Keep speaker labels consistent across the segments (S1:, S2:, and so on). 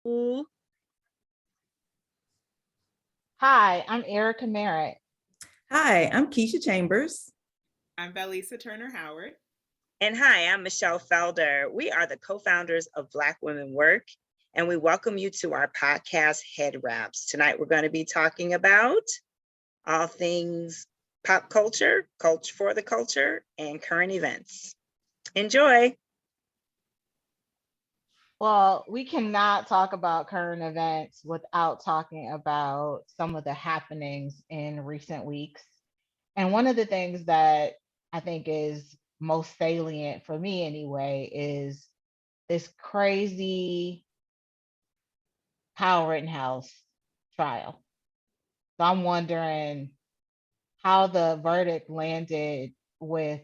S1: Ooh.
S2: Hi, I'm Erica Merritt.
S3: Hi, I'm Keisha Chambers.
S4: I'm Valisa Turner Howard.
S1: And hi, I'm Michelle Felder. We are the co-founders of Black Women Work, and we welcome you to our podcast, HeadWraps. Tonight, we're going to be talking about all things pop culture, culture for the culture, and current events. Enjoy.
S2: Well, we cannot talk about current events without talking about some of the happenings in recent weeks. And one of the things that I think is most salient for me anyway is this crazy Howard House trial. So I'm wondering how the verdict landed with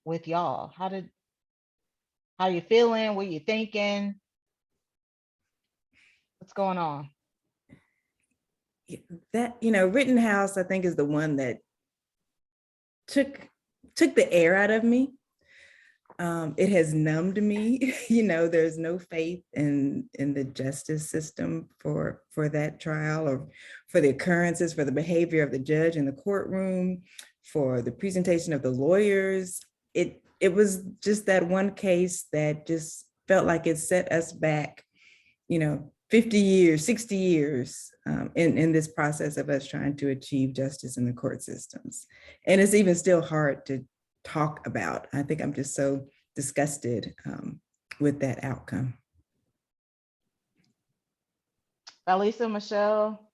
S2: y'all. How you feeling? What you thinking? What's going on?
S3: That, Rittenhouse, I think, is the one that took the air out of me. It has numbed me. There's no faith in the justice system for that trial, or for the occurrences, for the behavior of the judge in the courtroom, for the presentation of the lawyers. It was just that one case that just felt like it set us back, 50 years, 60 years, in this process of us trying to achieve justice in the court systems. And it's even still hard to talk about. I think I'm just so disgusted with that outcome.
S2: Alisa, Michelle,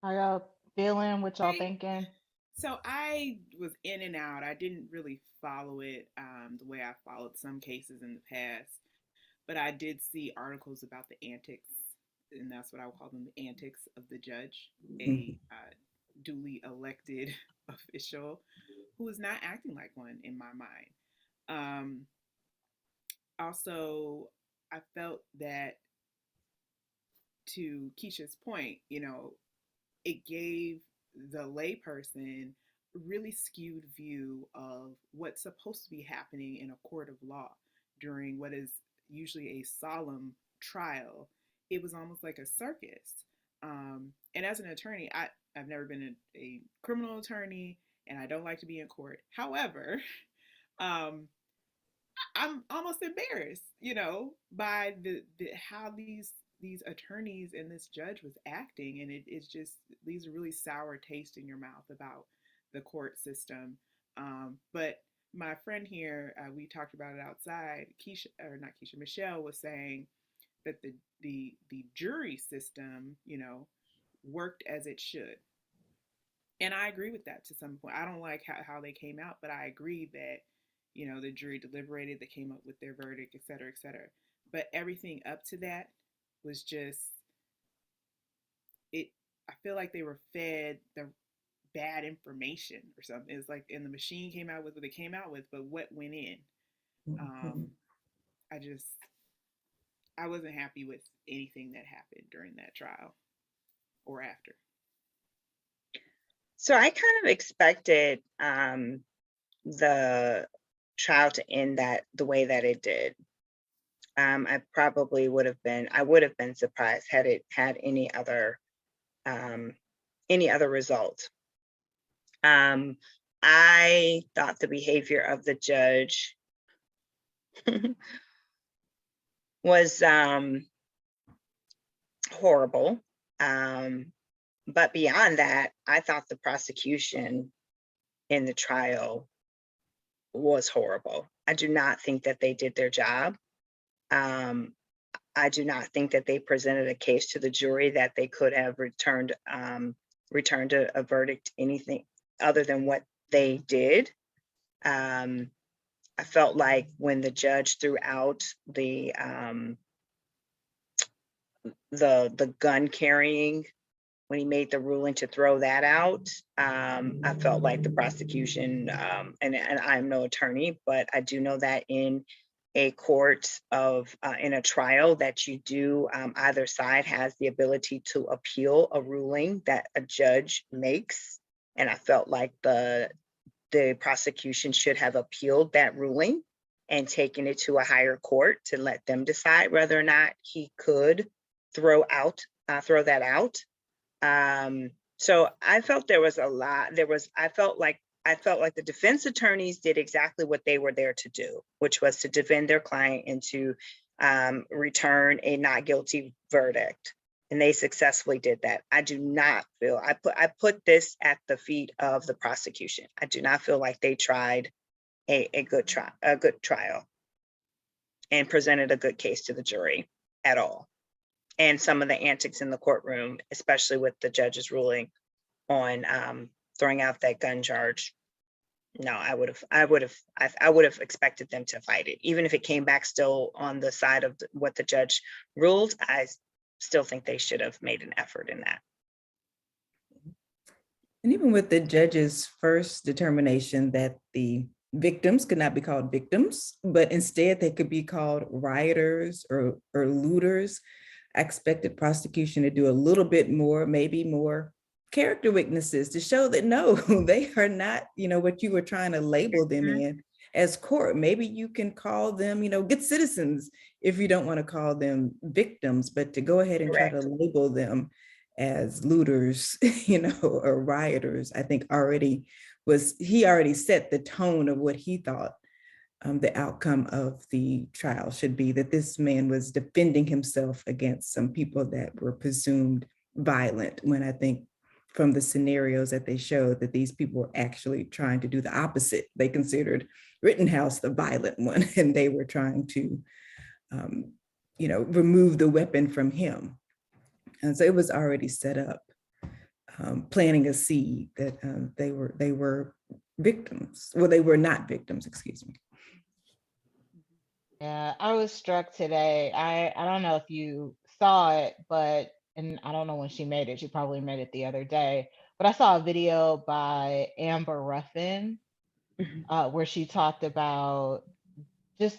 S2: how y'all feeling? What y'all thinking?
S4: So I was in and out. I didn't really follow it the way I followed some cases in the past, but I did see articles about the antics, and that's what I would call them, the antics of the judge, a duly elected official who is not acting like one in my mind. Um, Also, I felt that, to Keisha's point, it gave the layperson a really skewed view of what's supposed to be happening in a court of law during what is usually a solemn trial. It was almost like a circus. And as an attorney, I've never been a criminal attorney, and I don't like to be in court. However, um, I'm almost embarrassed, by the how these attorneys and this judge was acting, and it's just leaves a really sour taste in your mouth about the court system. But my friend here, we talked about it outside. Keisha, or not Keisha, Michelle was saying that the jury system, worked as it should, and I agree with that to some point. I don't like how they came out, but I agree that, the jury deliberated, they came up with their verdict, et cetera, et cetera. But everything up to that was just it. I feel like they were fed the bad information or something. It's like, and the machine came out with what they came out with, but what went in? Um, I just I wasn't happy with anything that happened during that trial or after.
S1: So I kind of expected the trial to end that the way that it did. I would have been surprised had it had um, any other result. I thought the behavior of the judge was horrible. But beyond that, I thought the prosecution in the trial was horrible. I do not think that they did their job. I do not think that they presented a case to the jury that they could have returned a verdict anything other than what they did. I felt like when the judge threw out the gun carrying, when he made the ruling to throw that out, I felt like the prosecution, and I'm no attorney, but I do know that in a court in a trial that you do, either side has the ability to appeal a ruling that a judge makes. And I felt like the prosecution should have appealed that ruling and taken it to a higher court to let them decide whether or not he could throw that out. So I felt there was a lot, I felt like the defense attorneys did exactly what they were there to do, which was to defend their client and to return a not guilty verdict. And they successfully did that. I do not feel, I put this at the feet of the prosecution. I do not feel like they tried a good trial and presented a good case to the jury at all. And some of the antics in the courtroom, especially with the judge's ruling on throwing out that gun charge. No, I would have expected them to fight it. Even if it came back still on the side of what the judge ruled, I still think they should have made an effort in that.
S3: And even with the judge's first determination that the victims could not be called victims, but instead they could be called rioters or looters, I expected prosecution to do a little bit more, maybe more character witnesses to show that no, they are not, what you were trying to label them in as court. Maybe you can call them, good citizens if you don't want to call them victims, but to go ahead and try to label them as looters, or rioters, I think he already set the tone of what he thought the outcome of the trial should be, that this man was defending himself against some people that were presumed violent, when I think from the scenarios that they showed that these people were actually trying to do the opposite. They considered Rittenhouse the violent one, and they were trying to, remove the weapon from him. And so it was already set up, planting a seed that they were victims. Well, they were not victims, excuse me.
S2: Yeah, I was struck today. I don't know if you saw it, and I don't know when she made it. She probably made it the other day. But I saw a video by Amber Ruffin where she talked about just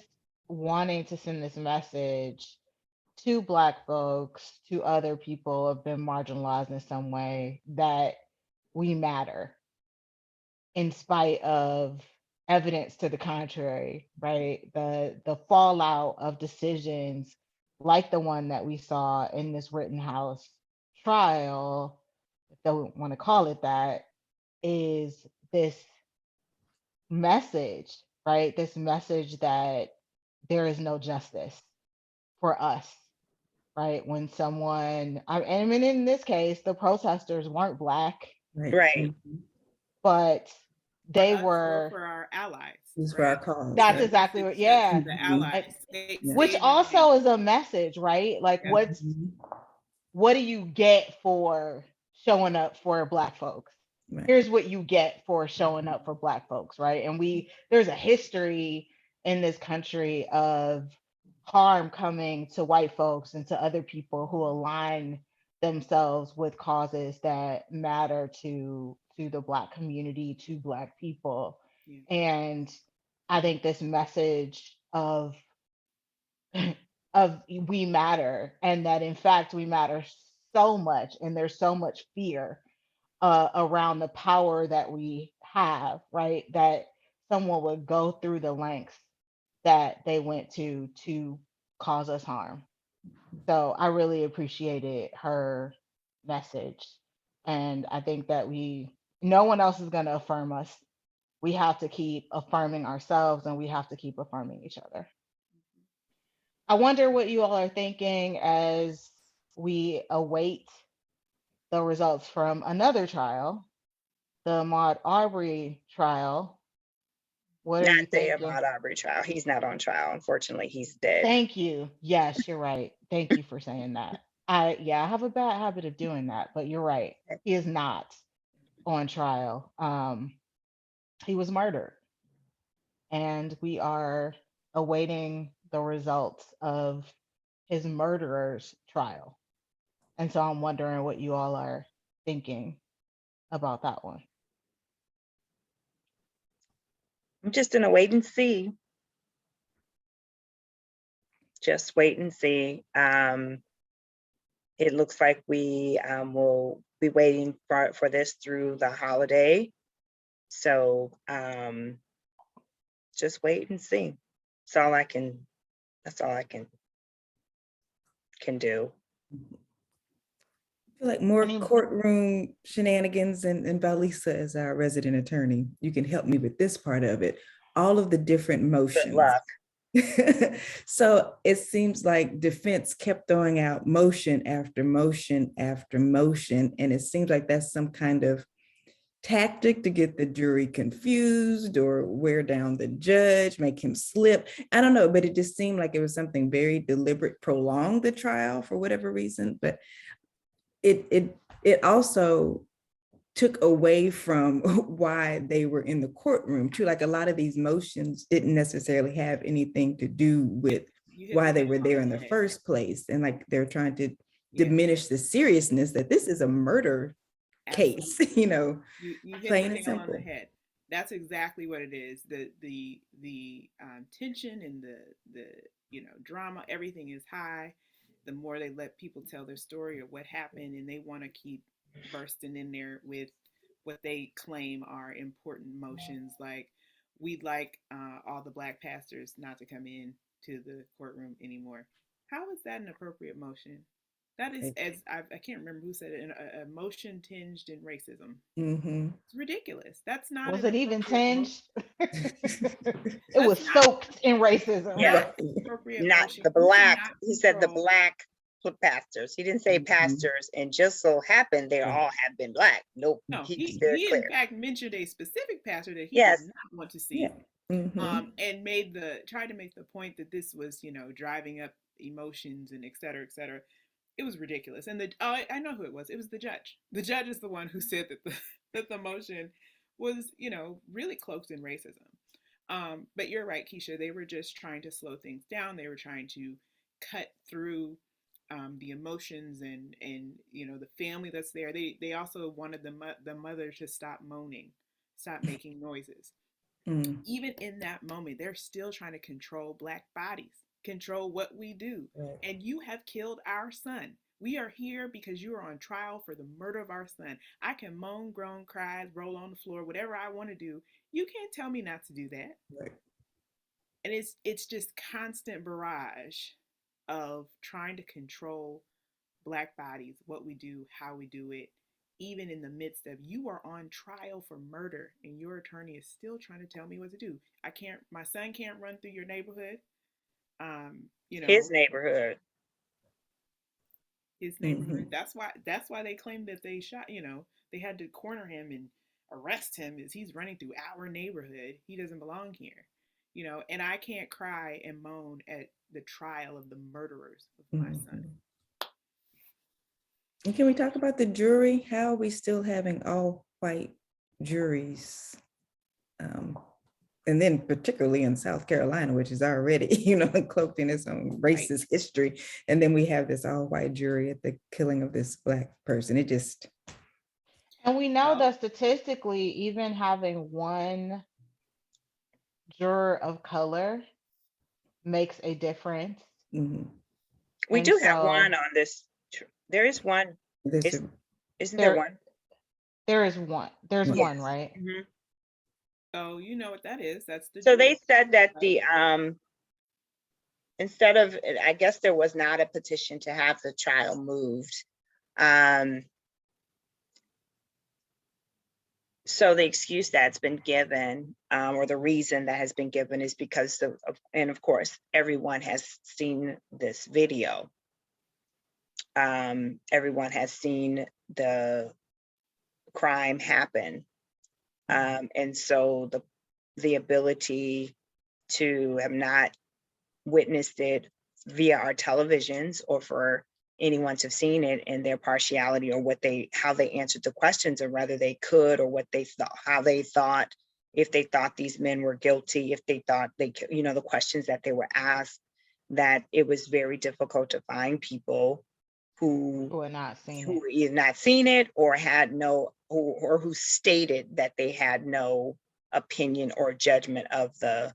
S2: wanting to send this message to Black folks, to other people who have been marginalized in some way, that we matter in spite of evidence to the contrary, right? The fallout of decisions like the one that we saw in this Rittenhouse trial, if they want to call it that, is this message, right? This message that there is no justice for us, right? When someone, I mean, in this case, the protesters weren't Black,
S1: Right.
S2: but they
S4: for us or
S2: were
S4: for our allies.
S3: This for our cause.
S2: That's
S3: right?
S2: exactly what, yeah.
S4: The allies.
S2: Which also is a message, right? Like, what do you get for showing up for Black folks?
S3: Right.
S2: Here's what you get for showing up for Black folks, right? And there's a history in this country of harm coming to white folks and to other people who align themselves with causes that matter to the Black community, to Black people. Yeah. And I think this message of we matter, and that in fact we matter so much, and there's so much fear around the power that we have, right? That someone would go through the lengths that they went to cause us harm. So I really appreciated her message. And I think that no one else is going to affirm us. We have to keep affirming ourselves, and we have to keep affirming each other. I wonder what you all are thinking as we await the results from another trial, the Ahmaud Arbery trial. What are you thinking?
S1: Not the Ahmaud Arbery trial. He's not on trial. Unfortunately, he's dead.
S2: Thank you. Yes, you're right. Thank you for saying that. I have a bad habit of doing that, but you're right. He is not on trial. He was murdered, and we are awaiting the results of his murderer's trial. And so I'm wondering what you all are thinking about that one.
S1: I'm just in a wait and see. Just wait and see. It looks like we will be waiting for this through the holiday. So just wait and see. That's all I can do.
S3: feel like more
S2: Any-
S3: courtroom shenanigans, and Valisa as our resident attorney, you can help me with this part of it. All of the different
S1: Good
S3: motions.
S1: luck.
S3: So it seems like defense kept throwing out motion after motion after motion, and it seems like that's some kind of tactic to get the jury confused or wear down the judge, make him slip. I don't know, but it just seemed like it was something very deliberate, prolong the trial for whatever reason. But it also took away from why they were in the courtroom too. Like a lot of these motions didn't necessarily have anything to do with
S4: You hit
S3: why
S4: the
S3: they
S4: nail
S3: were
S4: on
S3: there
S4: the
S3: in the
S4: head.
S3: first place. And like they're trying to
S4: Yeah,
S3: diminish the seriousness that this is a murder case,
S4: absolutely.
S3: you know,
S4: You hit
S3: plain
S4: the
S3: and
S4: nail on the
S3: simple.
S4: head. That's exactly what it is. The tension and the drama, everything is high. The more they let people tell their story of what happened, and they want to keep bursting in there with what they claim are important motions, like we'd like all the black pastors not to come in to the courtroom anymore. How is that an appropriate motion? That is, as I can't remember who said it, a motion tinged in racism.
S3: Mm-hmm.
S4: It's ridiculous. That's not
S2: Was
S4: an
S2: it even
S4: appropriate
S2: tinged?
S4: motion.
S2: It
S4: That's
S2: was
S4: not
S2: soaked in racism.
S1: Yeah,
S4: not
S3: Right.
S4: an appropriate
S1: not
S4: motion.
S1: the
S4: You
S1: black,
S4: cannot
S1: he said the
S4: control.
S1: black pastors. He didn't say
S3: Mhm.
S1: pastors, and just so happened they
S3: Right.
S1: all have been black. Nope,
S4: No,
S1: he's very
S4: he in
S1: clear.
S4: fact mentioned a specific pastor that he did
S1: Yes,
S4: not want to
S3: Yeah.
S4: see,
S3: Mm-hmm.
S4: and tried to make the point that this was driving up emotions and et cetera, et cetera. It was ridiculous. And I know who it was. It was the judge. The judge is the one who said that that the motion was really cloaked in racism. But you're right, Keisha. They were just trying to slow things down. They were trying to cut through the emotions and the family that's there. They also wanted the mother to stop moaning, stop making noises.
S3: Mm.
S4: Even in that moment, they're still trying to control black bodies, control what we do.
S3: Right.
S4: And you have killed our son. We are here because you are on trial for the murder of our son. I can moan, groan, cry, roll on the floor, whatever I want to do. You can't tell me not to do that.
S3: Right.
S4: And it's just constant barrage of trying to control black bodies, what we do, how we do it, even in the midst of you are on trial for murder and your attorney is still trying to tell me what to do. My son can't run through your neighborhood.
S1: his neighborhood.
S4: His
S3: Mm-hmm.
S4: neighborhood. That's why they claim that they shot, they had to corner him and arrest him as he's running through our neighborhood. He doesn't belong here. And I can't cry and moan at the trial of the murderers of my son.
S3: Mm-hmm. And can we talk about the jury? How are we still having all white juries? And then particularly in South Carolina, which is already, cloaked in its own
S4: Right.
S3: racist history. And then we have this all white jury at the killing of this black person. It just,
S2: And we know
S4: Well,
S2: that statistically, even having one juror of color makes a difference.
S3: mhm.
S1: We
S2: And
S1: do have one
S2: so
S1: on this. There is one.
S3: This
S1: Isn't there
S2: there
S1: one?
S2: there is one. There's
S3: Yeah.
S2: one, right?
S1: Mhm.
S4: oh, you know what that is. That's the
S1: So
S4: jury.
S1: they said that
S4: Right.
S1: the instead of, I guess there was not a petition to have the trial moved. So the excuse that's been given, or the reason that has been given, is because and of course, everyone has seen this video. Everyone has seen the crime happen. And so the ability to have not witnessed it via our televisions, or for anyone to have seen it in their partiality, or how they answered the questions, or whether they could, or what they thought, how they thought, if they thought these men were guilty, if they thought the questions that they were asked, that it was very difficult to find people who
S2: Who are not seen it.
S1: either not seen it, or who stated that they had no opinion or judgment of the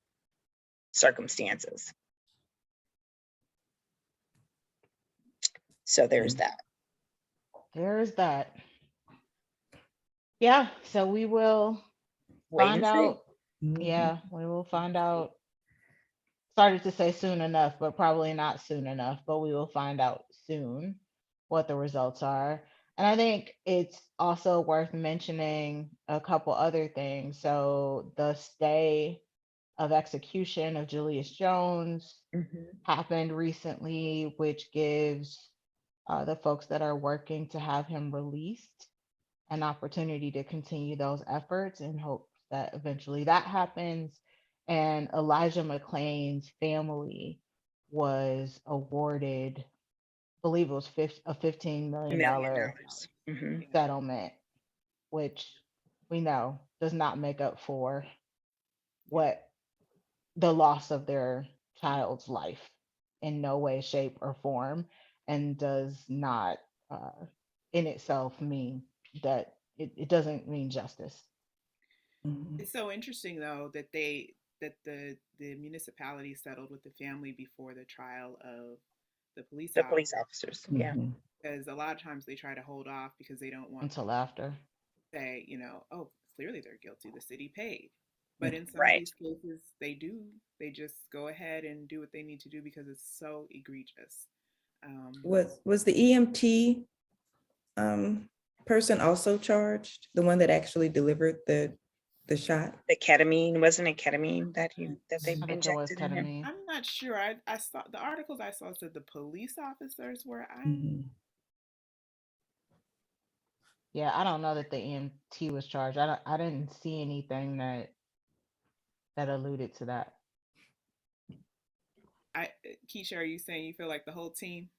S1: circumstances. So there's that.
S2: There's that. Yeah, so we will
S1: Wait
S2: find
S1: and see.
S2: out.
S3: Mhm.
S2: Yeah, we will find out. Started to say soon enough, but probably not soon enough, but we will find out soon. what the results are. And I think it's also worth mentioning a couple other things. So the stay of execution of Julius Jones
S1: Mhm.
S2: happened recently, which gives the folks that are working to have him released an opportunity to continue those efforts in hopes that eventually that happens. And Elijah McClain's family was awarded, I believe it was a $15 million
S1: $1 million. Mhm.
S4: Yeah.
S2: settlement, which we know does not make up for
S4: Yeah.
S2: what the loss of their child's life in no way, shape, or form, and does not in itself mean that it doesn't mean justice.
S3: Mhm.
S4: It's so interesting though that the municipality settled with the family before the trial of the police
S1: The
S4: officer,
S1: police officers, yeah,
S3: Mhm.
S4: because a lot of times they try to hold off because they don't want
S2: Until after.
S4: to say, oh, clearly they're guilty. The city paid.
S3: Yeah.
S4: But in some of
S1: right.
S4: these cases, they do. They just go ahead and do what they need to do because it's so egregious. Um,
S3: Was the EMT person also charged? The one that actually delivered the shot?
S1: The ketamine, wasn't it ketamine that they
S2: I think it was
S1: injected in him?
S2: ketamine.
S4: I'm not sure. I saw the articles I saw said the police officers were.
S3: Mhm.
S2: Yeah, I don't know that the EMT was charged. I didn't see anything that alluded to that.
S4: I Keisha, are you saying you feel like the whole team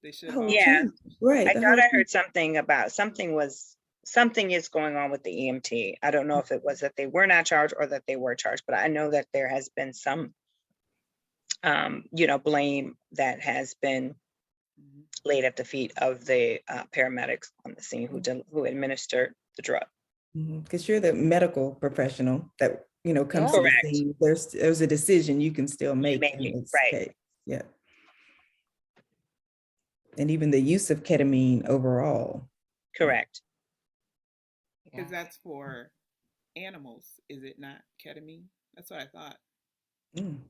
S4: they should
S3: The
S4: have
S3: whole
S4: all?
S1: Yeah,
S3: team, right?
S1: I
S3: The
S1: thought
S3: whole
S1: I
S3: team.
S1: heard something about something is going on with the EMT. I don't know if it was that they were not charged or that they were charged, but I know that there has been some, blame that has been
S4: Mhm.
S1: laid at the feet of the paramedics on the scene who administered the drug.
S3: Because you're the medical professional that comes
S2: Yeah.
S3: to the
S1: Correct.
S3: scene. There's a decision you can still
S1: You
S3: make
S1: make
S3: in
S1: it
S3: this
S1: right.
S3: case. Yeah, and even the use of ketamine overall.
S1: Correct.
S4: Because
S2: Yeah.
S4: that's for animals, is it not ketamine? That's what I thought.
S3: Mm,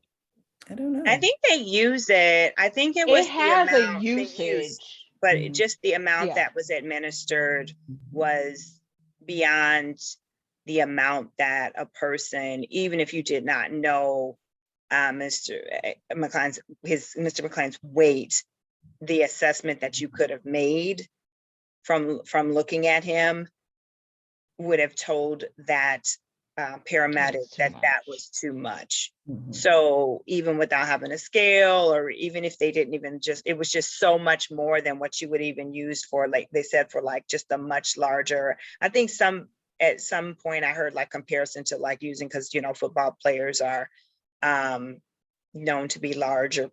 S3: I don't
S1: I
S3: know.
S1: think they use it. I think it
S2: It
S1: was the
S2: has a
S1: amount they used,
S2: usage.
S1: but
S3: Mhm.
S1: just the amount
S2: Yeah.
S1: that was administered was beyond the amount that a person, even if you did not know Mr. McClain's weight, the assessment that you could have made from looking at him would have told that paramedic
S2: It's too
S1: that was
S2: much.
S1: too much.
S3: Mhm.
S1: So even without having a scale, or even if they didn't even it was just so much more than what you would even use for, like they said, for like just a much larger, I think at some point I heard like comparison to like using, because football players are known to be larger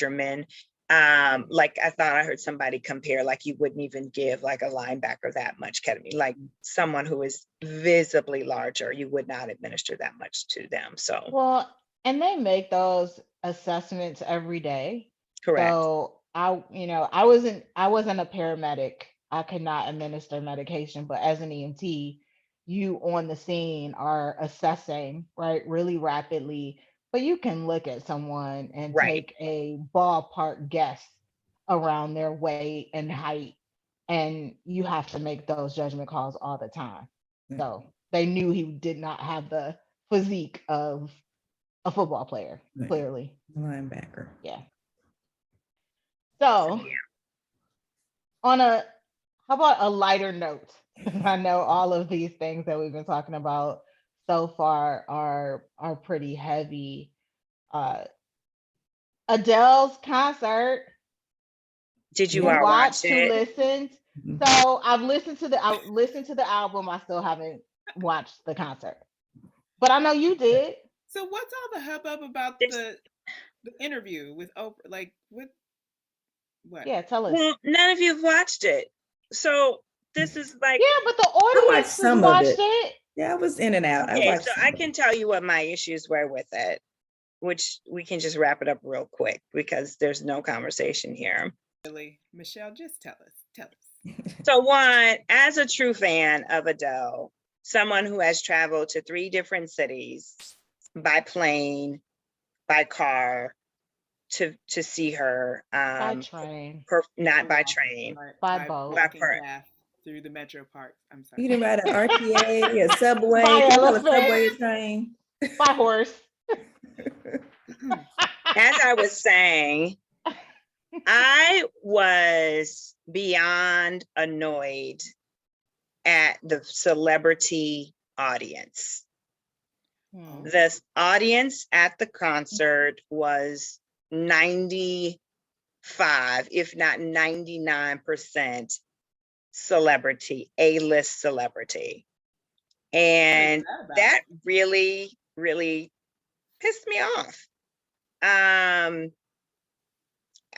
S1: men. Like I thought I heard somebody compare, like you wouldn't even give like a linebacker that much ketamine, like someone who is visibly larger, you would not administer that much to them. So
S2: Well, and they make those assessments every day.
S1: correct.
S2: So I wasn't a paramedic. I could not administer medication, but as an EMT, you on the scene are assessing, right, really rapidly. But you can look at someone and
S1: Right.
S2: take a ballpark guess around their weight and height, and you have to make those judgment calls all the time.
S3: Yeah,
S2: So they knew he did not have the physique of a football player,
S3: right.
S2: clearly.
S3: Linebacker.
S2: Yeah.
S1: So
S2: So
S1: yeah.
S2: on a how about a lighter note? I know all of these things that we've been talking about so far are pretty heavy. Uh Adele's concert,
S1: Did you
S2: who
S3: Yeah.
S1: all watch
S2: watched, who
S1: it?
S2: listened.
S3: Mhm.
S2: So I listened to the album. I still haven't watched the concert. But I know you did.
S4: So what's all the hubbub about
S1: This,
S4: the interview with Oprah? Like what?
S2: Yeah, tell us.
S1: well, none of you have watched it. So this is like,
S2: Yeah, but the
S3: I watched
S2: audience has
S3: some of
S2: watched
S3: it.
S2: it.
S3: Yeah, I was in and out. I
S1: okay,
S3: watched
S1: so
S3: some
S1: I
S3: of
S1: can
S3: it.
S1: tell you what my issues were with it, which we can just wrap it up real quick because there's no conversation here.
S4: Really, Michelle, just tell us. Tell us.
S1: So one, as a true fan of Adele, someone who has traveled to 3 different cities by plane, by car, to see her.
S2: By train,
S1: Not by
S4: Walk,
S1: train.
S4: right,
S2: by
S4: by
S2: boat,
S1: By
S4: walking path through the metro parks. I'm sorry.
S3: You didn't ride an RTA, a subway,
S2: by
S3: can you call a
S2: elephant,
S3: subway a train?
S2: by horse.
S1: As I was saying, I was beyond annoyed at the celebrity audience.
S2: Hmm.
S1: The audience at the concert was 95, if not 99% celebrity, A-list celebrity. And
S4: What is that about?
S1: that really, really pissed me off.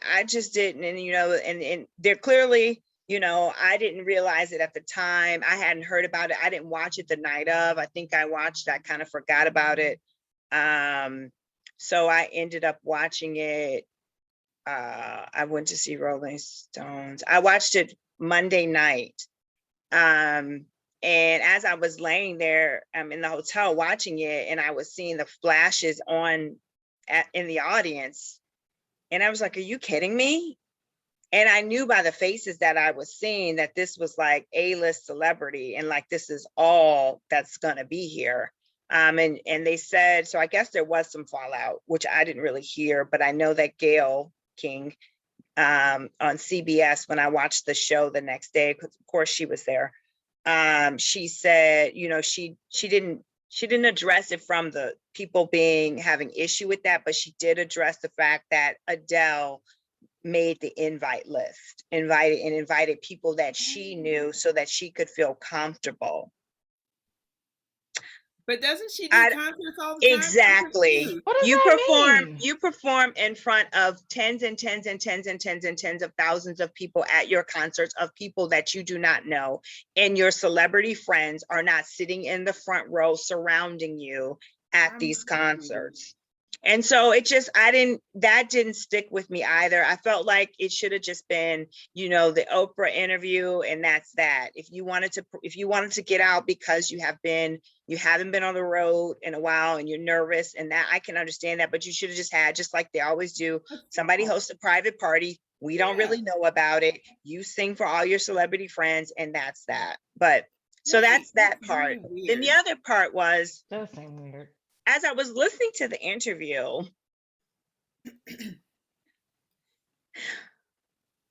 S1: I just didn't, and and they're clearly, I didn't realize it at the time. I hadn't heard about it. I didn't watch it the night of. I think I watched, I kind of forgot about it. So I ended up watching it. I went to see Rolling Stones. I watched it Monday night. And as I was laying there, in the hotel watching it, and I was seeing the flashes in the audience, and I was like, are you kidding me? And I knew by the faces that I was seeing that this was like A-list celebrity, and like, this is all that's gonna be here. And they said, so I guess there was some fallout, which I didn't really hear, but I know that Gayle King on CBS, when I watched the show the next day, because of course she was there, she said, she didn't address it from the people having issue with that, but she did address the fact that Adele made the invite list, invited people that she knew so that she could feel comfortable.
S4: But doesn't she do
S1: I,
S4: concerts all the time? I'm
S1: exactly.
S4: confused.
S2: What does
S1: You
S2: that mean?
S1: perform in front of tens and tens and tens and tens and tens of thousands of people at your concerts, of people that you do not know, and your celebrity friends are not sitting in the front row surrounding you at
S4: I'm
S1: these
S4: confused.
S1: concerts. And so that didn't stick with me either. I felt like it should have just been, the Oprah interview, and that's that. If you wanted to get out because you haven't been on the road in a while and you're nervous, and that I can understand that, but you should have just had, just like they always do, somebody host a private party. We don't really know about it. You sing for all your celebrity friends, and that's that. But so that's that part. Then the other part was,
S2: Does seem weird.
S1: as I was listening to the interview,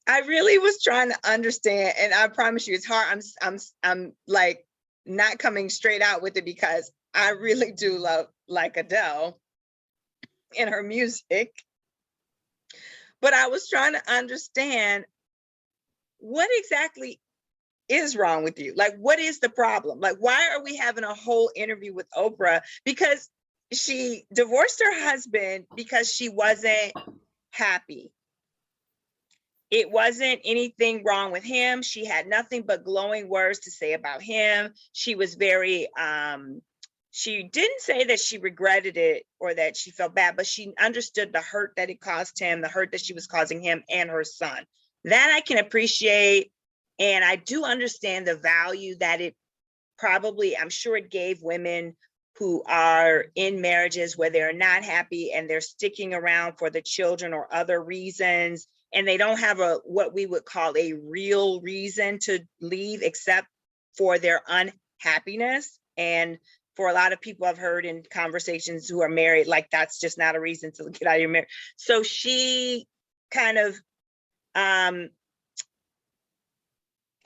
S1: I really was trying to understand, and I promise you, it's hard. I'm like not coming straight out with it, because I really do love like Adele and her music, but I was trying to understand what exactly is wrong with you. Like, what is the problem? Like, why are we having a whole interview with Oprah? Because she divorced her husband because she wasn't happy. It wasn't anything wrong with him. She had nothing but glowing words to say about him. She was very, she didn't say that she regretted it or that she felt bad, but she understood the hurt that it caused him, the hurt that she was causing him and her son. That I can appreciate. And I do understand the value that it probably, I'm sure it gave women who are in marriages where they're not happy and they're sticking around for the children or other reasons, and they don't have what we would call a real reason to leave except for their unhappiness. And for a lot of people I've heard in conversations who are married, like, that's just not a reason to get out of your marriage. So she kind of,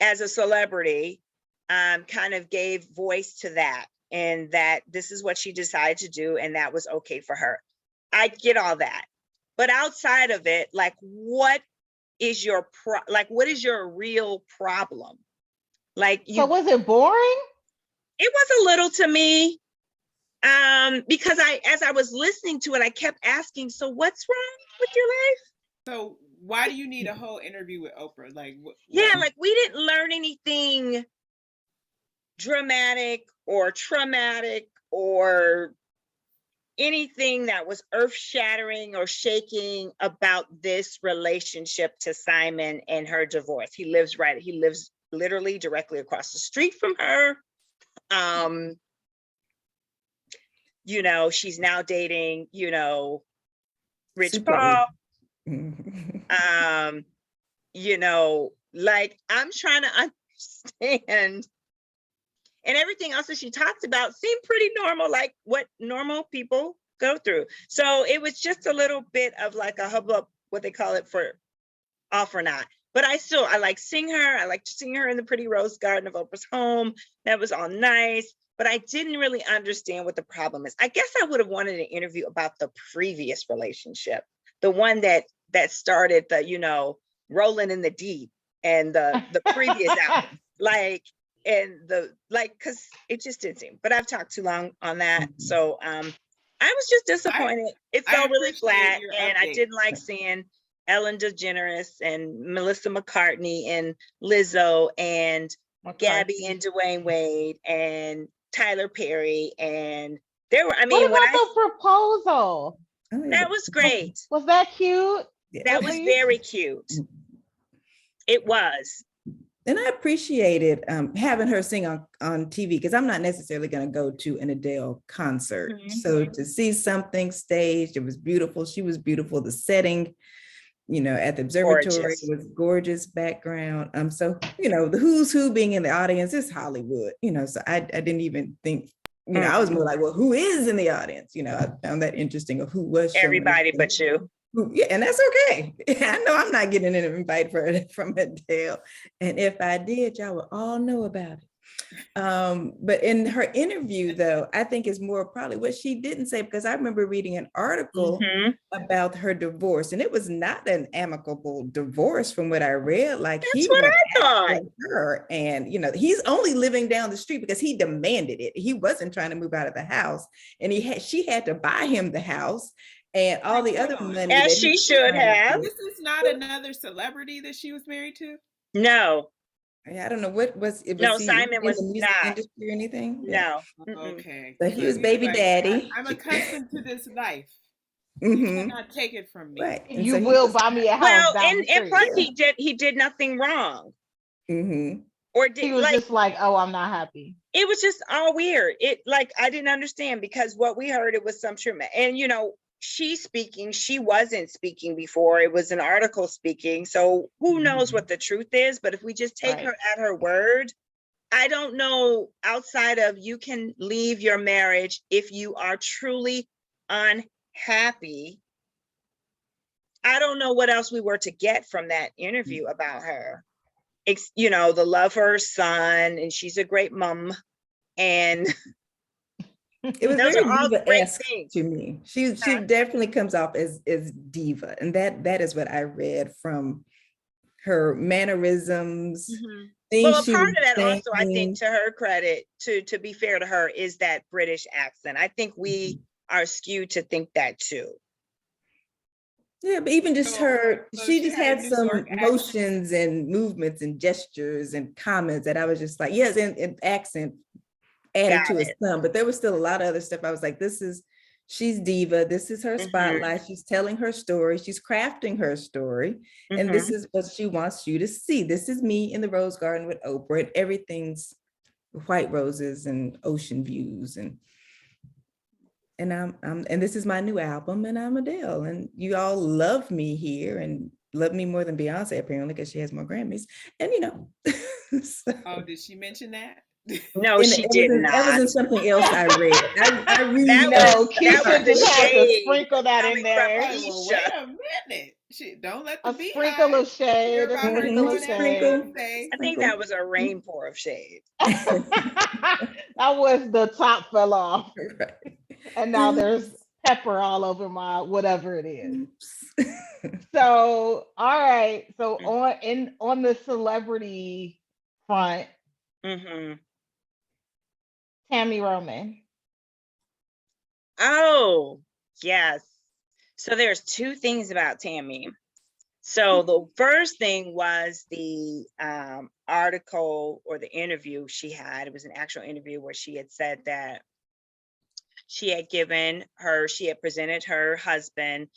S1: as a celebrity, kind of gave voice to that, and that this is what she decided to do, and that was okay for her. I get all that. But outside of it, like, what is your what is your real problem? Like,
S2: So was it boring?
S1: It was a little to me, because as I was listening to it, I kept asking, so what's wrong with your life?
S4: So why do you need a whole interview with Oprah? Like,
S1: Yeah, like, we didn't learn anything dramatic or traumatic or anything that was earth-shattering or shaking about this relationship to Simon and her divorce. He lives literally directly across the street from her. She's now dating, Rich
S3: Super
S1: Paul. You know, like I'm trying to understand, and everything else that she talked about seemed pretty normal, like what normal people go through. So it was just a little bit of like a hubbub, what they call it, for off or not. But I like seeing her. I liked seeing her in the pretty rose garden of Oprah's home. That was all nice. But I didn't really understand what the problem is. I guess I would have wanted an interview about the previous relationship, the one that started the, you know, rolling in the deep, and the previous album, like, and the like, because it just didn't seem. But I've talked too long on that, so I was just disappointed. It
S4: I
S1: felt really
S4: appreciate
S1: flat,
S4: your
S1: and I
S4: update.
S1: didn't like seeing Ellen DeGeneres and Melissa McCartney and Lizzo and Gabby and Dwayne Wade and Tyler Perry, and there were, I
S2: What
S1: mean, when
S2: about the proposal?
S3: Oh, yeah,
S1: that was great.
S2: Was that cute?
S3: yeah.
S1: That
S2: At
S1: was
S2: least?
S1: very cute. It was.
S3: And I appreciated having her sing on TV, because I'm not necessarily going to go to an Adele concert. So to see something staged, it was beautiful. She was beautiful. The setting, you know, at the observatory
S1: Gorgeous.
S3: was gorgeous background. So, you know, the who's who being in the audience is Hollywood, you know, so I didn't even think, you know, I was more like, well, who is in the audience? You know, I found that interesting, of who was showing
S1: Everybody
S3: up.
S1: but you.
S3: Yeah, and that's okay. I know I'm not getting an invite from Adele. And if I did, y'all would all know about it. But in her interview, though, I think is more probably what she didn't say, because I remember reading an article about her divorce, and it was not an amicable divorce from what I read. Like,
S1: That's
S3: he
S1: what
S3: went
S1: I thought.
S3: after her, and, you know, he's only living down the street because he demanded it. He wasn't trying to move out of the house, and she had to buy him the house and all the other money.
S1: As
S3: that
S1: she
S3: he
S1: should have.
S4: This is not another celebrity that she was married to?
S1: No.
S3: I don't know what was it.
S1: No,
S3: Was he
S1: Simon
S3: in
S1: was
S3: the music
S1: not.
S3: industry or anything?
S1: No.
S4: Okay.
S3: But he
S4: So
S3: was
S4: he's
S3: baby
S4: like,
S3: daddy.
S4: I'm accustomed to this life. You cannot take it from me.
S3: Right. And
S2: You
S3: so he
S2: will
S3: was,
S2: buy me a house
S1: Well,
S2: down the
S1: and
S2: street.
S1: plus he did nothing wrong. Or
S2: He
S1: did,
S2: was
S1: like,
S2: just like, oh, I'm not happy.
S1: it was just all weird. It, like, I didn't understand, because what we heard, it was some truth. And, you know, she's speaking, she wasn't speaking before. It was an article speaking. So who knows what the truth is? But if we just take her at her word, I don't know, outside of, you can leave your marriage if you are truly unhappy. I don't know what else we were to get from that interview about her. You know, the love for her son, and she's a great mom, and
S3: it was
S1: those
S3: very
S1: are all great
S3: diva-esque
S1: things.
S3: to me. She definitely comes off as diva, and that is what I read from her mannerisms.
S1: Well, a
S3: She
S1: part
S3: was
S1: of that
S3: saying.
S1: also, I think, to her credit, to be fair to her, is that British accent. I think we are skewed to think that too.
S3: Yeah, but even just her,
S4: so
S3: she
S4: she
S3: just
S4: had a
S3: had
S4: New
S3: some
S4: York accent.
S3: motions and movements and gestures and comments that I was just like, yes, and accent added to it some, but there was still a lot of other stuff. I was like, she's diva. This is her spotlight. She's telling her story. She's crafting her story. And this is what she wants you to see. This is me in the rose garden with Oprah, and everything's white roses and ocean views. And and this is my new album, and I'm Adele, and you all love me here and love me more than Beyonce, apparently, because she has more Grammys. And, you know. So,
S4: oh, did she mention that?
S1: No, she did not.
S3: That was in something else I read. I read.
S2: Keisha just had to sprinkle that in there.
S4: Like, well, wait a minute. Don't let the
S2: sprinkle of shade.
S4: I
S1: think that was a rainpour of shade.
S2: That was the top fell off.
S3: Right.
S2: And now there's pepper all over my whatever it is. So, all right. So on the celebrity front, Tammy Roman.
S1: Oh, yes. So there's two things about Tammy. So the first thing was the article or the interview she had. It was an actual interview where she had said that she had presented her husband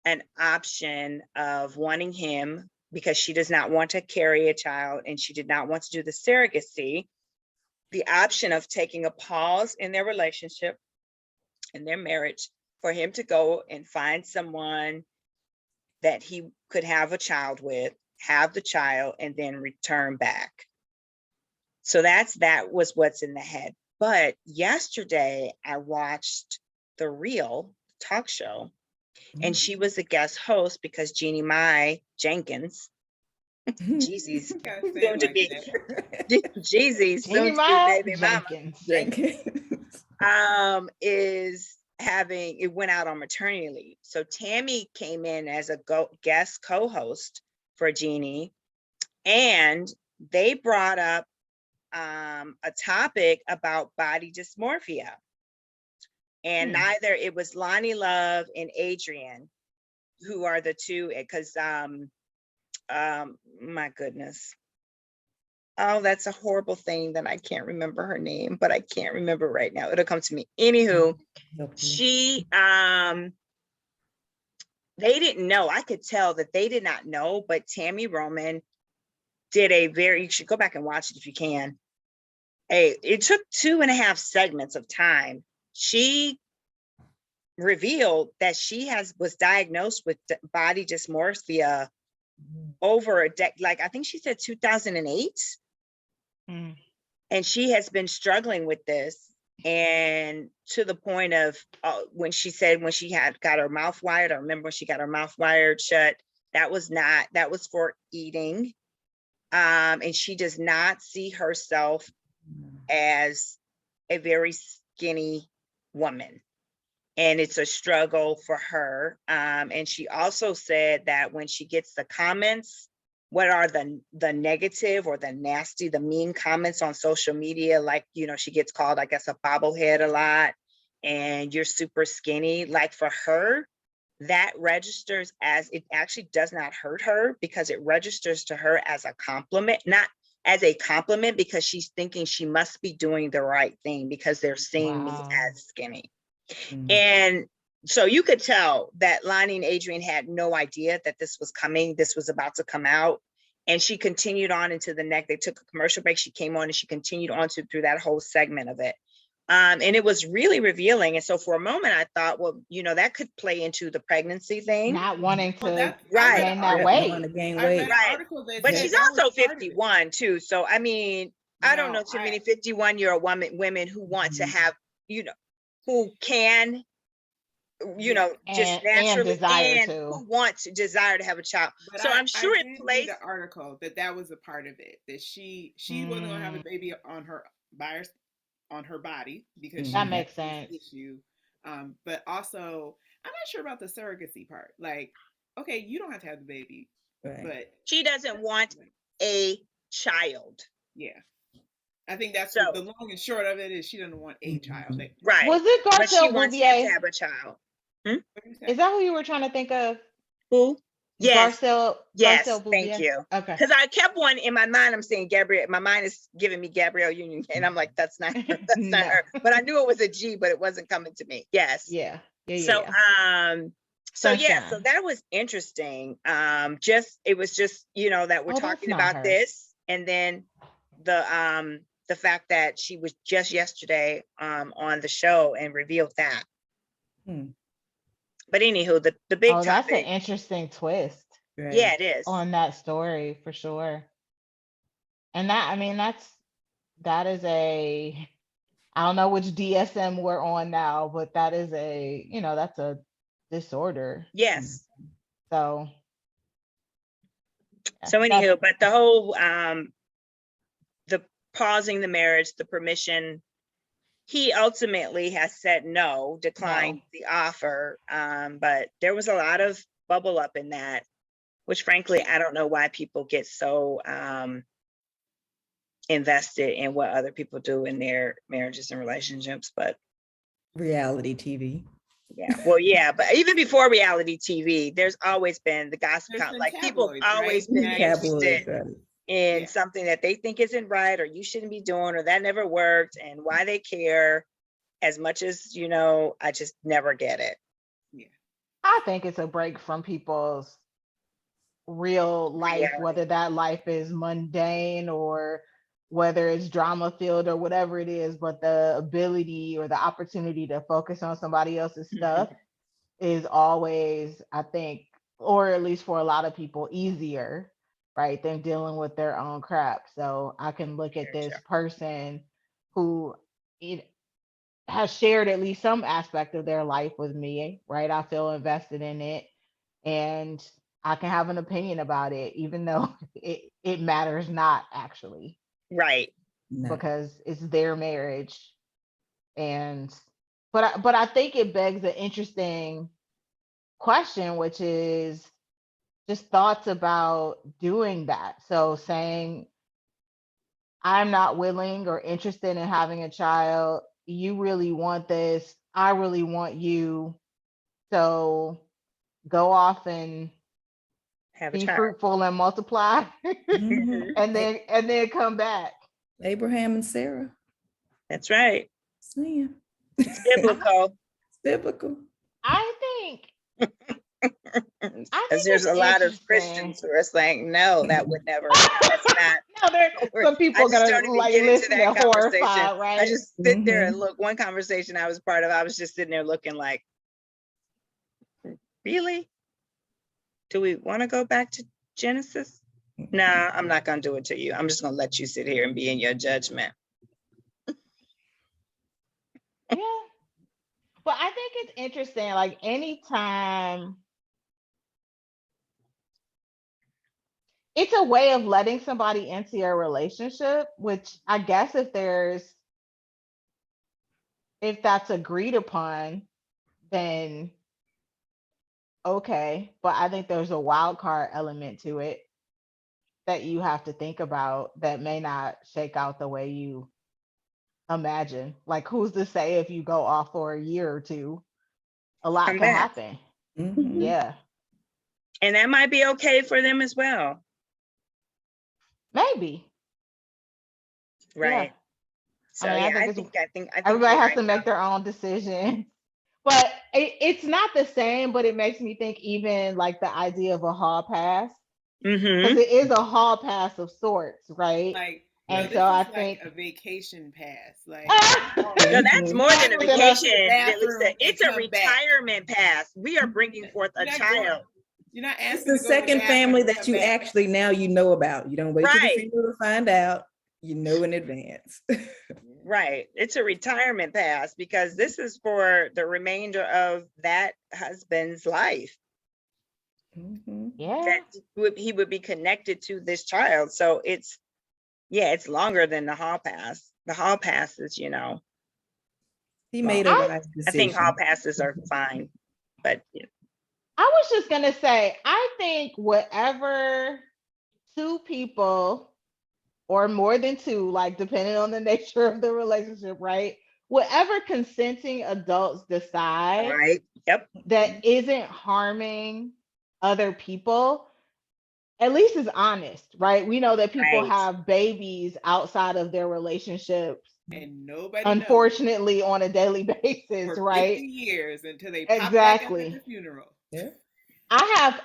S1: an option of wanting him, because she does not want to carry a child and she did not want to do the surrogacy, the option of taking a pause in their relationship, in their marriage, for him to go and find someone that he could have a child with, have the child, and then return back. So that was what's in the head. But yesterday I watched The Real talk show, and she was the guest host because Jeannie Mai Jenkins, Jeezy's
S4: Gotta say
S1: soon
S4: it
S1: to
S4: like
S1: be
S4: that.
S1: Jeezy's
S2: Jeannie
S1: soon to be
S2: Mai
S1: baby mama,
S2: Jenkins.
S3: Jenkins.
S1: is having, it went out on maternity leave. So Tammy came in as a guest co-host for Jeannie, and they brought up a topic about body dysmorphia. And neither, it was Lonnie Love and Adrian who are the two, because my goodness. Oh, that's a horrible thing that I can't remember her name, but I can't remember right now. It'll come to me. Anywho, she they didn't know. I could tell that they did not know, but Tammy Roman did you should go back and watch it if you can. It took 2.5 segments of time. She revealed that she was diagnosed with body dysmorphia over a decade, like I think she said 2008. And she has been struggling with this, and to the point of when she had got her mouth wired. I remember when she got her mouth wired shut, that was for eating. And she does not see herself as a very skinny woman, and it's a struggle for her. And she also said that when she gets the comments, what are the negative or the nasty, the mean comments on social media, like, she gets called, I guess, a bobblehead a lot, and you're super skinny. Like, for her, that registers as, it actually does not hurt her, because it registers to her as a compliment, not as a compliment, because she's thinking she must be doing the right thing because they're seeing me as skinny. And so you could tell that Lonnie and Adrian had no idea that this was coming. This was about to come out. And she continued on into the next. They took a commercial break. She came on and she continued on through that whole segment of it. And it was really revealing. And so for a moment, I thought, well, that could play into the pregnancy thing.
S2: Not wanting to
S1: Right.
S2: gain that weight.
S4: I read an article that
S1: But
S4: said
S1: she's
S4: that was
S1: also
S4: part of it.
S1: 51 too. So, I mean, I don't know too many 51-year-old women who want to have, who can, just naturally, and who want to desire to have a child.
S4: But
S1: so I'm sure
S4: I
S1: it
S4: did
S1: plays.
S4: read the article that was a part of it, that she wasn't gonna have a baby on her body because
S2: that
S4: she
S2: makes
S4: had
S2: sense.
S4: this issue. But also, I'm not sure about the surrogacy part. Like, okay, you don't have to have the baby, but
S1: she doesn't want a child.
S4: Yeah, I think that's
S1: so,
S4: the long and short of it, is she doesn't want a child.
S1: Right.
S2: Was it
S1: But she
S2: Garcelle
S1: wants
S2: Bouvier?
S1: him to have a child.
S2: Is that who you were trying to think of?
S1: Who? Yes.
S2: Garcelle
S1: Yes.
S2: Bouvier?
S1: Thank you.
S2: Okay.
S1: Because I kept one in my mind. I'm saying Gabrielle. My mind is giving me Gabrielle Union, and I'm like, that's not her. That's not her. But I knew it was a G, but it wasn't coming to me. Yes.
S2: Yeah.
S1: So
S2: Sunshine.
S1: so that was interesting. It was just that we're talking about
S2: her.
S1: this, and then the fact that she was just yesterday on the show and revealed that. But anywho, the big topic.
S2: That's an interesting twist.
S3: Right.
S1: Yeah, it is.
S2: On that story for sure. And that, I mean, that is I don't know which DSM we're on now, but that is that's a disorder.
S1: Yes.
S2: So
S1: anywho, but the whole the pausing the marriage, the permission, he ultimately has said no, declined the offer. But there was a lot of bubble up in that, which frankly, I don't know why people get so invested in what other people do in their marriages and relationships, but
S3: reality TV.
S1: Yeah, well, yeah, but even before reality TV, there's always been the gossip count. Like, people have always been interested in something that they think isn't right, or you shouldn't be doing, or that never worked, and why they care as much as, I just never get it.
S4: Yeah.
S2: I think it's a break from people's real life, whether that life is mundane or whether it's drama filled or whatever it is, but the ability or the opportunity to focus on somebody else's stuff is always, I think, or at least for a lot of people, easier, right, than dealing with their own crap. So I can look at
S1: Very
S2: this
S1: true.
S2: person who it has shared at least some aspect of their life with me, right? I feel invested in it, and I can have an opinion about it, even though it matters not actually,
S1: Right.
S3: No.
S2: because it's their marriage. And but I think it begs an interesting question, which is just thoughts about doing that. So saying, I'm not willing or interested in having a child. You really want this. I really want you. So go off and
S1: Have a
S2: be
S1: child.
S2: fruitful and multiply
S3: Mhm.
S2: and then come back.
S3: Abraham and Sarah.
S1: That's right.
S3: Yeah.
S1: It's biblical.
S3: It's biblical.
S2: I think
S1: Because there's
S2: it's
S1: a lot of
S2: interesting.
S1: Christians who are saying, no, that would never, that's not.
S2: No, there some
S1: I
S2: people are
S1: just
S2: gonna
S1: don't even
S2: like
S1: get into
S2: listen
S1: that
S2: and
S1: conversation.
S2: horrified,
S1: I
S2: right?
S1: just sit there and
S3: Mhm.
S1: look. One conversation I was part of, I was just sitting there looking like, really? Do we want to go back to Genesis? Nah, I'm not going to do it to you. I'm just going to let you sit here and be in your judgment.
S2: Yeah. But I think it's interesting, like anytime it's a way of letting somebody into your relationship, which I guess if that's agreed upon, then okay. But I think there's a wild card element to it that you have to think about that may not shake out the way you imagine. Like who's to say if you go off for a year or two, a lot
S1: Come
S2: could
S1: back.
S2: happen.
S3: Mhm.
S2: Yeah.
S1: And that might be okay for them as well.
S2: Maybe.
S1: Right.
S2: Yeah.
S1: So
S2: I mean,
S1: yeah,
S2: I think
S1: I
S2: it's
S1: think
S2: everybody
S1: you're
S2: has
S1: right.
S2: to make their own decision. But it's not the same, but it makes me think even like the idea of a hall pass, because
S1: Mm-hmm.
S2: it is a hall pass of sorts, right?
S4: Like, no,
S2: And
S3: Right.
S2: so
S4: this
S2: I
S4: is like
S2: think
S4: a vacation pass. Like,
S1: No, that's
S3: Mhm.
S1: more than a
S4: go to
S1: vacation,
S4: the
S1: Lisa.
S4: bathroom and
S1: It's a
S4: come back.
S1: retirement pass. We are bringing forth a
S4: You're not going.
S1: child.
S4: You're not
S3: It's
S4: asking
S3: the
S4: to go to the
S3: second
S4: bathroom
S3: family
S4: and
S3: that
S4: come
S3: you
S4: back.
S3: actually now you know about. You don't wait till the
S1: Right.
S3: funeral to find out. You know in advance.
S1: Right. It's a retirement pass because this is for the remainder of that husband's life
S3: Mhm.
S2: yeah.
S1: that he would be connected to this child. So it's longer than the hall pass. The hall passes,
S3: He
S1: well,
S3: made a
S2: I
S3: wise
S1: I think hall
S3: decision.
S1: passes are fine, but
S2: I was just gonna say, I think whatever two people or more than two, like depending on the nature of the relationship, right? Whatever consenting adults
S1: all
S2: decide
S1: right. Yep.
S2: that isn't harming other people, at least is honest, right? We know that people
S1: Right.
S2: have babies outside of their relationships,
S4: And nobody knows
S2: unfortunately, on a daily basis,
S4: for 50
S2: right?
S4: years until they pop back up at the
S2: Exactly.
S4: funeral.
S3: Yeah.
S2: I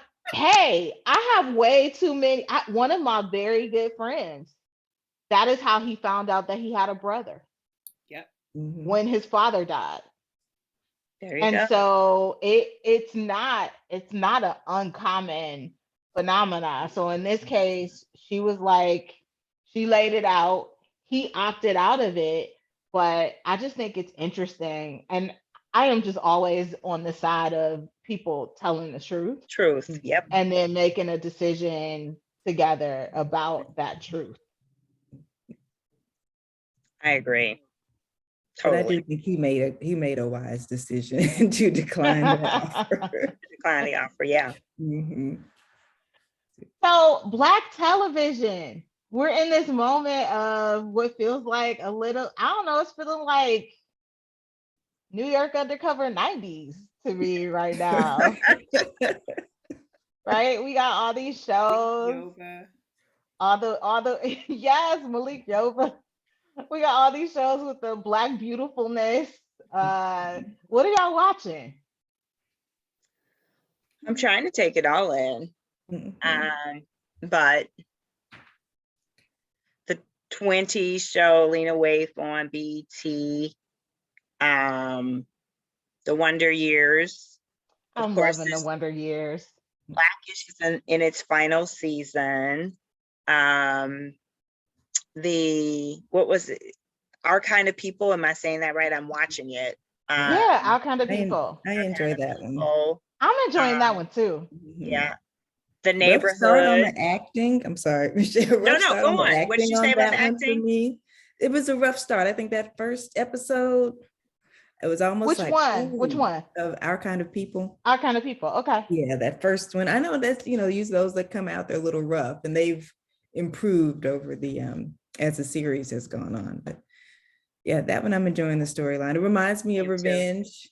S2: have way too many. One of my very good friends, that is how he found out that he had a brother
S4: Yep.
S3: Mhm.
S2: when his father died.
S1: There you
S2: And
S1: go.
S2: so it's not an uncommon phenomenon. So in this case, she was like, she laid it out. He opted out of it, but I just think it's interesting. And I am just always on the side of people telling the truth
S1: Truth. Yep.
S2: and then making a decision together about that truth.
S1: I agree.
S3: But I
S1: Totally.
S3: do think he made a wise decision to decline that offer.
S1: Decline the offer. Yeah.
S3: Mhm.
S2: So, Black television. We're in this moment of what feels like a little, I don't know, it's feeling like New York undercover 90s to me right now. Right? We got all these shows,
S4: Yoga.
S2: all the yes, Malik Yoba. We got all these shows with the black beautifulness. What are y'all watching?
S1: I'm trying to take it all in.
S3: Mhm.
S1: But the 20 show Lena Waithe on BT, the Wonder Years. Of
S2: I'm
S1: course,
S2: loving the Wonder Years.
S1: Blackish is in its final season. What was it? Our Kind of People. Am I saying that right? I'm watching it.
S2: Yeah, our kind of
S3: I,
S2: people.
S3: I
S1: Our
S3: enjoy
S1: Kind of
S3: that one.
S1: People.
S2: I'm enjoying that
S1: Um,
S2: one too.
S1: Yeah. The
S3: Rough start on
S1: Neighborhood.
S3: the acting. I'm sorry, Michelle. Rough
S1: No,
S3: start
S1: go
S3: on the
S1: on. What did
S3: acting
S1: you say
S3: on
S1: about
S3: that
S1: the
S3: one for
S1: acting?
S3: me. It was a rough start. I think that first episode, it was almost
S2: Which
S3: like,
S2: one? Which
S3: oh,
S2: one?
S3: of Our Kind of People.
S2: Our kind of people. Okay.
S3: Yeah, that first one. I know that's, use those that come out, they're a little rough and they've improved over the as the series has gone on. But yeah, that one I'm enjoying the storyline. It reminds me of
S1: Me too.
S3: Revenge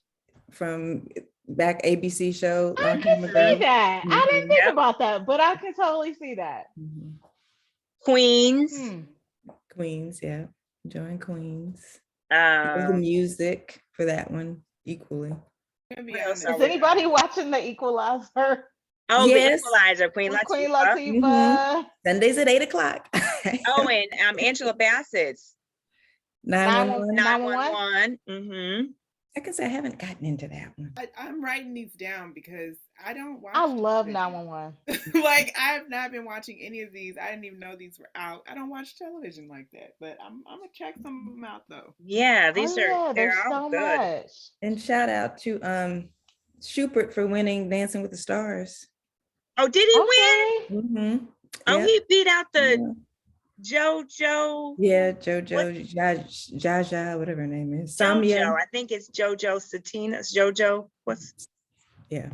S3: from back ABC show
S2: I
S3: long
S2: can
S3: time
S2: see
S3: ago.
S2: that. I didn't
S3: Mhm,
S2: think
S1: Yep.
S2: about that, but I can totally see that.
S3: mhm.
S1: Queens.
S3: Queens, yeah. Enjoying Queens. Love the
S1: Um,
S3: music for that one equally.
S4: To be
S1: What else
S4: honest,
S1: are
S2: Is
S1: we-
S2: anybody watching The Equalizer
S1: Oh,
S3: Yes.
S1: The Equalizer, Queen
S2: with Queen
S1: Latifah.
S2: Latifah?
S3: Sundays at 8:00.
S1: Oh, and Angela Bassett's
S3: 911.
S1: 911. Mm-hmm.
S3: I can say I haven't gotten into that one.
S4: I'm writing these down because I don't watch.
S2: I love
S4: television.
S2: 911.
S4: Like I have not been watching any of these. I didn't even know these were out. I don't watch television like that, but I'm gonna check some of them out though.
S1: Yeah,
S2: Oh yeah,
S1: they're
S2: there's
S1: all
S2: so
S1: good.
S2: much.
S3: And shout out to Schubert for winning Dancing with the Stars.
S1: Oh, did he win?
S2: Okay.
S3: Mm-hmm.
S1: Oh,
S3: Yep.
S1: he beat out the
S3: Yeah.
S1: JoJo.
S3: Yeah, JoJo, Jaja, whatever her name is.
S1: JoJo.
S3: Samia.
S1: I think it's JoJo Satinas. JoJo. What's
S3: Yeah,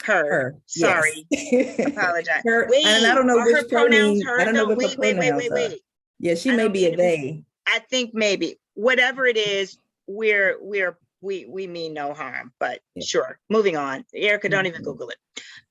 S1: her?
S3: her.
S1: Sorry.
S3: Yes.
S1: Apologize.
S3: Her,
S1: Wait,
S3: and I don't know
S1: are her
S3: which
S1: pronouns
S3: pronoun. I
S1: her
S3: don't know
S1: though?
S3: what the pronouns are.
S1: Wait.
S3: Yeah, she
S1: I
S3: may
S1: don't
S3: be a
S1: mean to be-
S3: they.
S1: I think maybe whatever it is, we mean no harm, but
S3: Yeah.
S1: sure. Moving on. Erica, don't even
S3: Mhm.
S1: Google it.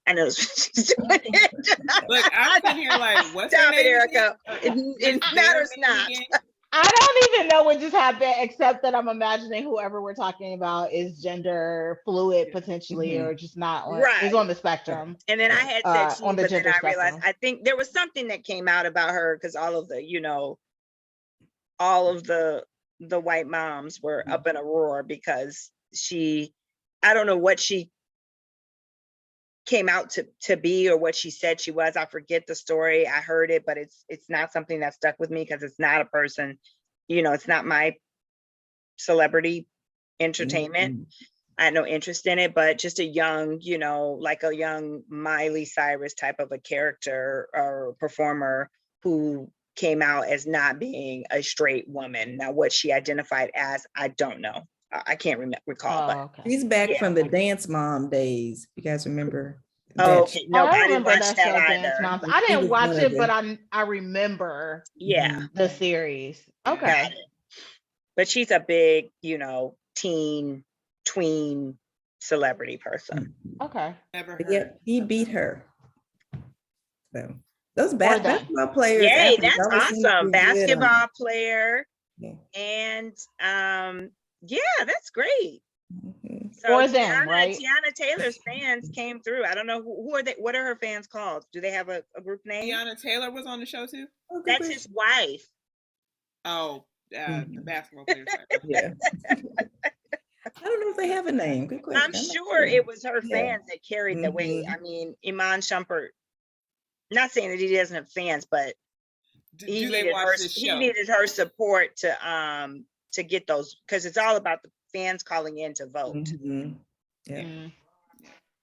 S1: I know she's doing it.
S4: Look, I'm sitting here like, what's
S1: Stop
S4: her
S1: it,
S4: name
S1: Erica.
S4: again?
S1: It
S4: What's their
S1: matters
S4: name
S1: not.
S4: again?
S2: I don't even know what just happened, except that I'm imagining whoever we're talking about is gender fluid potentially,
S3: Mhm.
S2: or just not on, is
S1: Right.
S2: on the spectrum.
S1: And then I had said she,
S2: On the
S1: but then
S2: gender
S1: I realized
S2: spectrum.
S1: I think there was something that came out about her because all of the white moms were up in a roar because I don't know what she came out to be or what she said she was. I forget the story. I heard it, but it's not something that stuck with me because it's not a person, it's not my celebrity entertainment.
S3: Mhm.
S1: I had no interest in it, but just a young, like a young Miley Cyrus type of a character or performer who came out as not being a straight woman. Now, what she identified as, I don't know. I can't recall, but
S2: Okay.
S3: She's back
S1: Yeah.
S3: from the Dance Mom days. You guys remember
S1: oh,
S3: that?
S1: okay. No,
S2: I
S1: I didn't
S2: remember
S1: watch
S2: that
S1: that
S2: show, Dance
S1: either.
S2: Moms.
S3: She
S2: I didn't
S3: was
S2: watch
S3: one
S2: it,
S3: of
S2: but
S3: the-
S2: I remember
S1: Yeah,
S2: the series.
S4: Yeah.
S2: Okay.
S1: got it. But she's a big, teen, tween celebrity person.
S2: Okay.
S4: Never
S3: But
S4: heard.
S3: yep, he beat her. So those
S2: Or them.
S3: basketball players,
S1: Yay,
S3: athletes
S1: that's
S3: always seem to
S1: awesome.
S3: do good on-
S1: Basketball player.
S3: Yeah.
S1: And yeah, that's great.
S3: Mhm.
S1: So
S2: For them, right?
S1: Tiana Taylor's fans came through. I don't know who are they, what are her fans called? Do they have a group name?
S4: Tiana Taylor was on the show too.
S3: Oh, good
S1: That's
S3: gracious.
S1: his wife.
S4: Oh, the
S3: Mhm.
S4: basketball player.
S3: Yeah. I don't know if they have a name. Good question.
S1: I'm
S3: not
S1: sure it was her
S3: Yeah.
S1: fans that carried the weight.
S3: Mhm.
S1: I mean, Iman Shumpert, not saying that he doesn't have fans, but he
S4: Do they
S1: needed
S4: watch
S1: her
S4: this
S1: he
S4: show?
S1: needed her support to get those, because it's all about the fans calling in to vote.
S3: Mhm. Yeah.
S2: Mm.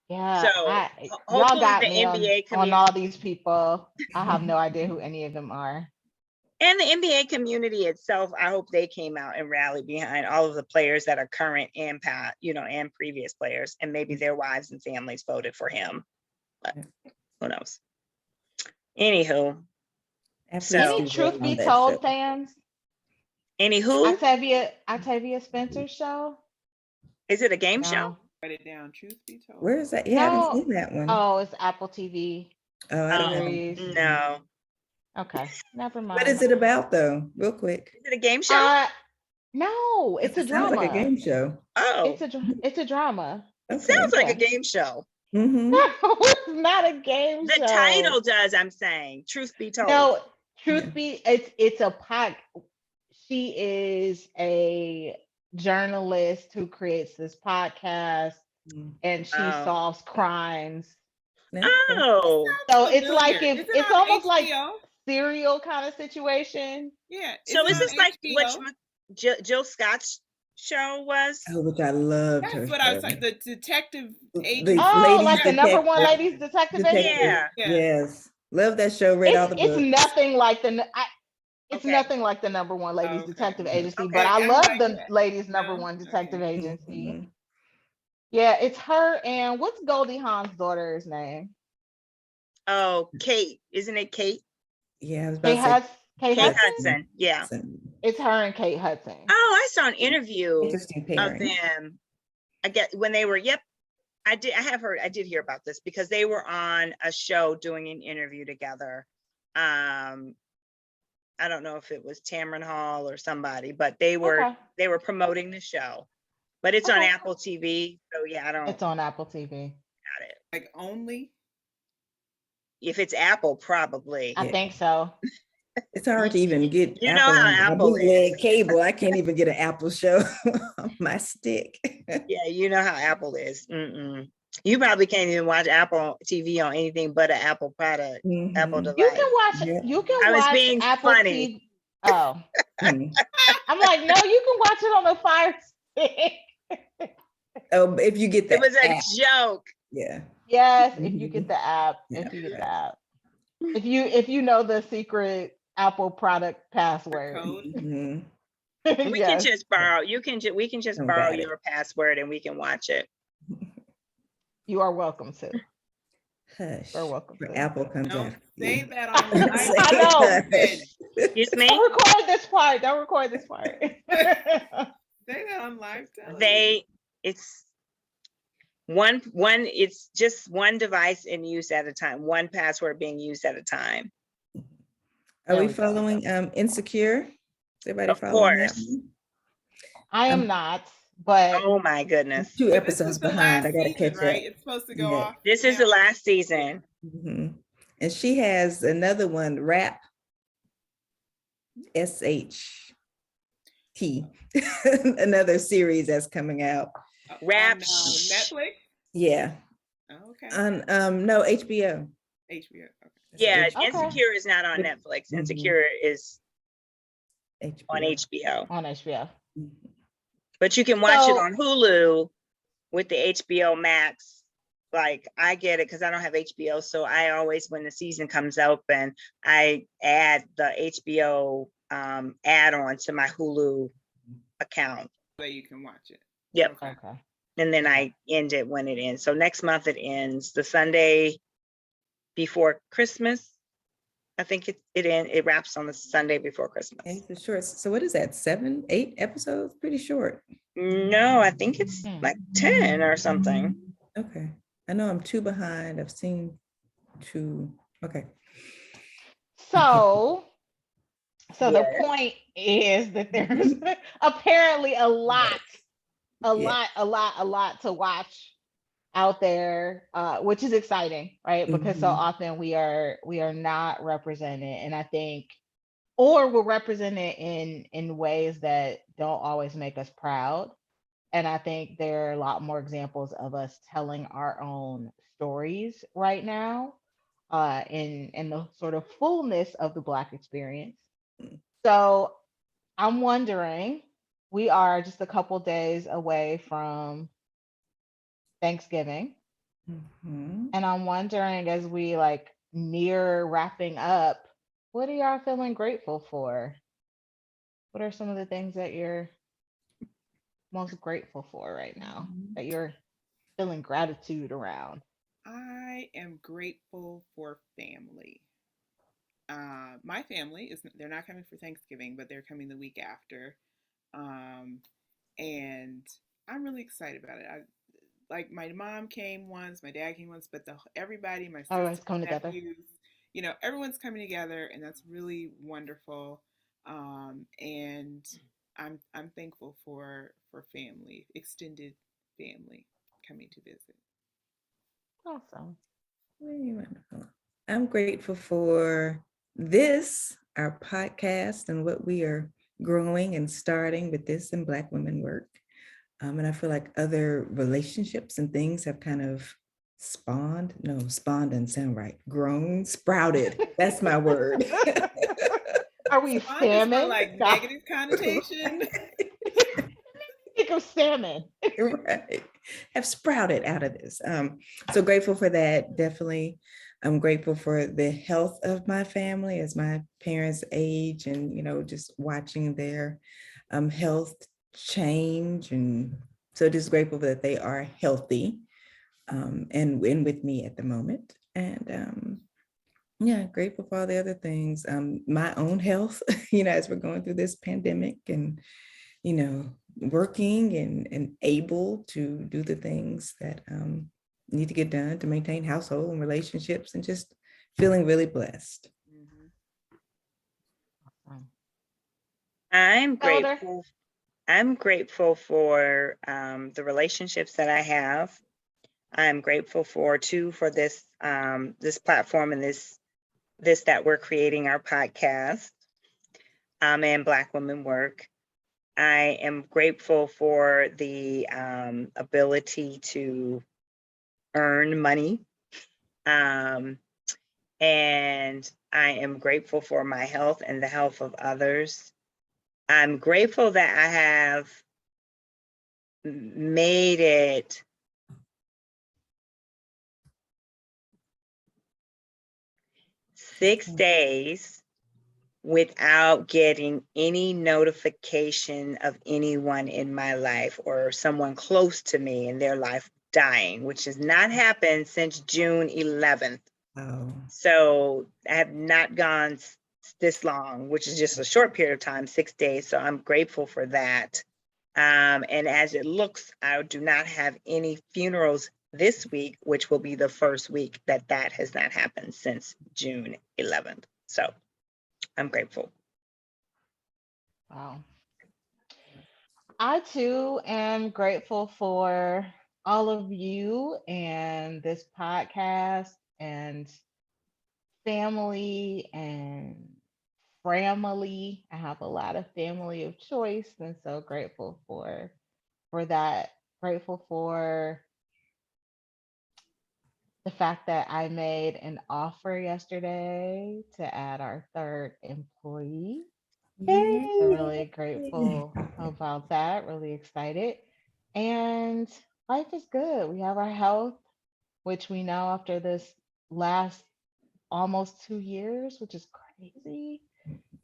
S2: Yeah,
S1: So
S2: y'all
S1: hopefully
S2: got
S1: the
S2: me
S1: NBA
S2: on
S1: community
S2: all these people. I have no idea who any of them are.
S1: and the NBA community itself, I hope they came out and rallied behind all of the players that are current and past, and previous players, and maybe their wives and families voted for him. But who knows? Anywho,
S3: Athletes
S1: So-
S2: Any
S3: do
S2: Truth
S3: well
S2: Be
S3: on that
S2: Told
S3: show.
S2: fans?
S1: anywho,
S2: Octavia Spencer's show?
S1: is it a game show?
S2: No.
S4: Write it down. Truth be told.
S3: Where is that? Yeah, I
S2: No.
S3: haven't seen that one.
S2: Oh, it's Apple TV.
S3: I don't have
S2: series.
S3: it.
S1: No.
S2: Okay, never mind.
S3: What is it about though? Real quick.
S1: Is it a game show?
S2: No, it's a
S3: It sounds
S2: drama.
S3: like a game show.
S1: Oh,
S2: It's a drama.
S1: it
S3: Okay.
S1: sounds like a
S2: Yeah.
S1: game show.
S3: Mhm.
S2: No, it's not a game
S1: The
S2: show.
S1: title does, I'm saying. Truth be told.
S2: No, truth
S3: Yeah.
S2: be, it's a pod. She is a journalist who creates this podcast,
S3: Mm.
S2: and she
S1: Oh.
S2: solves crimes
S3: No?
S1: Oh,
S2: So it's like
S4: Familiar.
S2: if
S4: Is it
S2: it's
S4: on
S2: almost like
S4: HBO?
S2: serial kind of situation.
S4: Yeah. Is
S1: so
S4: it
S1: is
S4: on
S1: this like what
S4: HBO?
S1: Jill Scott's show was?
S3: Oh, which I loved her
S4: That's what I was
S3: show.
S4: saying. The detective
S3: The
S4: agency.
S2: Oh,
S3: ladies
S2: like the number one
S3: detective.
S2: ladies detective agency.
S1: Yeah.
S4: Yeah.
S3: Yes. Love that show. Read all the
S2: It's
S3: books.
S2: nothing like it's
S1: Okay.
S2: nothing like the number one ladies
S4: Okay.
S2: detective agency, but
S1: Okay.
S2: I
S4: I
S2: love
S4: like
S2: the
S4: that.
S2: ladies number
S4: No?
S2: one detective
S4: Okay.
S2: agency.
S3: Mhm.
S2: Yeah, it's her and what's Goldie Hawn's daughter's name?
S1: Oh, Kate. Isn't it Kate?
S3: Yeah, I was about
S2: Kate
S3: to say
S2: Hudson. Kate
S1: Kate
S2: Hudson.
S1: Hudson. Yeah.
S3: Hudson.
S2: It's her and Kate Hudson.
S1: Oh, I saw an interview
S3: Interesting
S1: of
S3: pairing.
S1: them. I get when they were, yep. I did hear about this because they were on a show doing an interview together. I don't know if it was Tamron Hall or somebody, but they were
S2: Okay.
S1: promoting the show. But it's on
S2: Okay.
S1: Apple TV. So yeah, I don't
S2: It's on Apple TV.
S1: got it.
S4: Like only.
S1: If it's Apple, probably.
S2: I
S3: Yeah.
S2: think so.
S3: It's hard to even get
S1: You know
S3: Apple
S1: how
S3: on my
S1: Apple
S3: bootleg
S1: is.
S3: cable. I can't even get an Apple show on my stick.
S1: Yeah, you know how Apple is. Mm-mm. You probably can't even watch Apple TV on anything but an Apple product, Apple
S3: Mhm.
S1: device.
S2: You can watch.
S3: Yeah.
S2: You can
S1: I was
S2: watch
S1: being
S2: Apple
S1: funny.
S2: TV. Oh,
S3: Hmm.
S2: I'm like, no, you can watch it on the Fire Stick.
S3: Oh, if you get
S1: It
S3: that
S1: was a
S3: app.
S1: joke.
S3: Yeah.
S2: Yes, if you get
S3: Mhm.
S2: the app.
S3: Yeah.
S2: If you get the app. If you know the secret Apple product password.
S4: Code.
S3: Mhm.
S1: We can
S2: Yes.
S1: just borrow. We can just
S3: Don't
S1: borrow
S3: got it.
S1: your password and we can watch it.
S2: You are welcome to.
S3: Hush.
S2: You're welcome
S3: For
S2: to.
S3: Apple comes
S4: Don't
S3: after
S4: say
S3: you.
S4: that on
S3: Say
S4: live.
S2: I know.
S3: hush.
S1: Excuse
S2: Don't
S1: me.
S2: record this part. Don't record this part.
S4: Say that on live television.
S1: It's it's just one device in use at a time, one password being used at a time.
S3: Are
S2: There
S3: we
S2: we go.
S3: following Insecure? Is everybody
S1: Of
S3: following that
S1: course.
S3: one?
S2: I am not, but
S1: Oh my
S3: I'm
S1: goodness.
S3: 2
S4: But this
S3: episodes
S4: is the
S3: behind.
S4: last
S3: I gotta
S4: season,
S3: catch
S4: right?
S3: up.
S4: It's supposed to go
S3: Yeah.
S4: off.
S1: This is the
S4: now.
S1: last season.
S3: Mhm. And she has another one, Rap SHT, another series that's coming out.
S1: Rap.
S4: On Netflix.
S3: Yeah.
S4: Oh, okay.
S3: On no HBO.
S4: HBO. Okay.
S3: It's
S1: Yeah,
S2: Okay.
S1: Insecure is not on
S3: But-
S1: Netflix.
S3: Mhm.
S1: Insecure is on
S3: HBO.
S1: HBO.
S2: on HBO.
S3: Mhm.
S1: But you can watch it
S2: So-
S1: on Hulu with the HBO Max. Like I get it because I don't have HBO. So I always, when the season comes open, I add the HBO add-on to my Hulu account.
S4: So you can watch it.
S1: Yep.
S4: Okay.
S2: Okay.
S1: And then I end it when it ends. So next month it ends the Sunday before Christmas. I think it wraps on the Sunday before Christmas.
S3: Okay, so short. So what is that? 7, 8 episodes? Pretty short.
S1: No, I think it's like 10 or something.
S3: Okay. I know I'm 2 behind. I've seen 2. Okay.
S2: So the
S1: Yes.
S2: point is that there's apparently a lot
S3: Yeah.
S2: to watch out there, which is exciting, right? Because so
S3: Mhm.
S2: often we are not represented, and I think, or we're represented in ways that don't always make us proud. And I think there are a lot more examples of us telling our own stories right now, in the sort of fullness of the Black experience. So I'm wondering, we are just a couple days away from Thanksgiving.
S3: Mhm.
S2: And I'm wondering, as we like near wrapping up, what are y'all feeling grateful for? What are some of the things that you're most grateful for right now, that you're feeling gratitude around?
S4: I am grateful for family. My family they're not coming for Thanksgiving, but they're coming the week after. And I'm really excited about it. Like my mom came once, my dad came once, but everybody, my
S2: Oh,
S4: sisters,
S2: it's coming together.
S4: nephews, everyone's coming together, and that's really wonderful. And I'm thankful for family, extended family coming to visit.
S2: Awesome.
S3: Very wonderful. I'm grateful for this, our podcast, and what we are growing and starting with this and Black Women Work. And I feel like other relationships and things have kind of spawned. No, spawned doesn't sound right. Grown, sprouted. That's my word.
S2: Are we
S4: Spawned is more
S2: salmon?
S4: like
S2: Stop.
S4: negative connotation.
S2: Think of salmon.
S3: Right. Have sprouted out of this. So grateful for that. Definitely. I'm grateful for the health of my family as my parents age and, just watching their health change. And so just grateful that they are healthy and with me at the moment. And yeah, grateful for all the other things. My own health, as we're going through this pandemic and, working and able to do the things that need to get done to maintain household and relationships and just feeling really blessed.
S4: Mhm.
S1: I'm
S2: Elder.
S1: grateful. I'm grateful for the relationships that I have. I'm grateful for this this platform and this that we're creating, our podcast, and Black Women Work. I am grateful for the ability to earn money. And I am grateful for my health and the health of others. I'm grateful that I have made it 6 days without getting any notification of anyone in my life or someone close to me in their life dying, which has not happened since June 11th.
S3: Oh,
S1: So I have not gone this long, which is just a short period of time, 6 days. So I'm grateful for that. And as it looks, I do not have any funerals this week, which will be the first week that has not happened since June 11th. So I'm grateful.
S2: Wow. I too am grateful for all of you and this podcast and family and family. I have a lot of family of choice, and so grateful for that. Grateful for the fact that I made an offer yesterday to add our third employee. So really grateful about that, really excited. And life is good. We have our health, which we know after this last almost 2 years, which is crazy,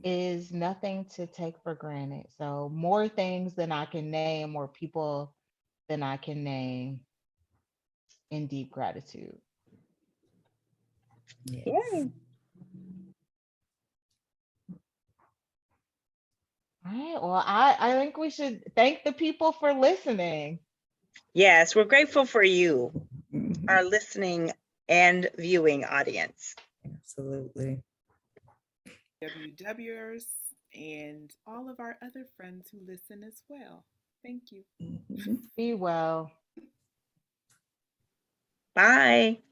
S2: is nothing to take for granted. So more things than I can name, more people than I can name in deep gratitude.
S3: yes.
S1: Yay.
S2: All right. Well, I think we should thank the people for listening.
S1: Yes, we're grateful for you,
S3: Mhm.
S1: our listening and viewing audience.
S3: Absolutely.
S4: WWers and all of our other friends who listen as well. Thank you.
S3: Mhm.
S2: Be well.
S1: Bye.